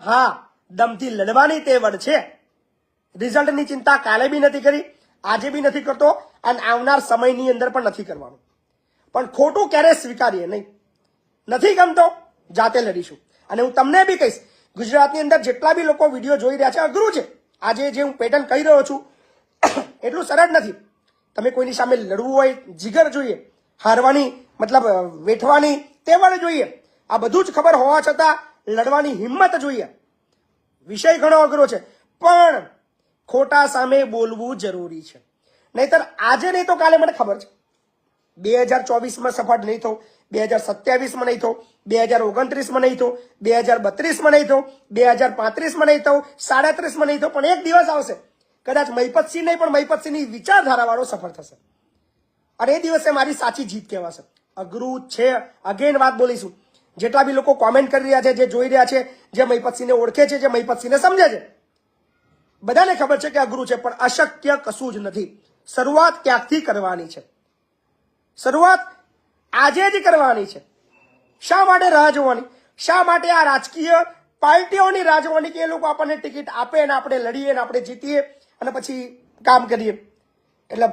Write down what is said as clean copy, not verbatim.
હા, દમથી લડવાની તેવડ છે. રિઝલ્ટની ચિંતા કાલે બી નથી કરી, આજે બી નથી કરતો અને આવનાર સમયની અંદર પણ નથી કરવાનું. પણ ખોટું ક્યારેય સ્વીકારીએ નહીં. નથી ગમતો, જાતે લડીશું. અને હું તમને બી કહીશ, ગુજરાતની અંદર જેટલા બી લોકો વિડીયો જોઈ રહ્યા છે, અઘરું છે. આજે જે હું પેટર્ન કહી રહ્યો છું એટલું સરળ નથી. તમે કોઈની સામે લડવું હોય, જીગર જોઈએ, હારવાની મતલબ વેઠવાની તેવડ જોઈએ. આ બધું જ ખબર હોવા છતાં લડવાની હિંમત જોઈએ. વિષય ઘણો અઘરો છે, પણ ખોટા સામે બોલવું જરૂરી છે. નહીતર આજે નહીં તો કાલે મને ખબર છે 2024માં સફળ નહીં થવું, 2027માં નહીં થવું, 2029માં નહીં થવું, 2032માં નહીં થવું, 2035માં નહીં થવું, 37માં નહીં થવું, પણ એક દિવસ આવશે કદાચ મહિપતસિંહ નહીં પણ મહિપતસિંહની વિચારધારા વાળો સફળ થશે અને એ દિવસે મારી સાચી જીત કહેવાશે. અઘરું છે. અગેન વાત બોલીશું. જેટલા બી લોકો કોમેન્ટ કરી રહ્યા છે, જે જોઈ રહ્યા છે, જે મહિપતસિંહને ઓળખે છે, જે મહિપતસિંહને સમજે છે, બધાને ખબર છે કે અઘરું છે, પણ અશક્ય કશું જ નથી. શરૂઆત ક્યાંકથી કરવાની છે. શરૂઆત આજે જ કરવાની છે. શા માટે રાહ જોવાની? શા માટે આ રાજકીય પાર્ટીઓની રાહ જોવાની કે એ લોકો આપણને ટિકિટ આપે અને આપણે લડીએ અને આપણે જીતીએ અને પછી કામ કરીએ? એટલે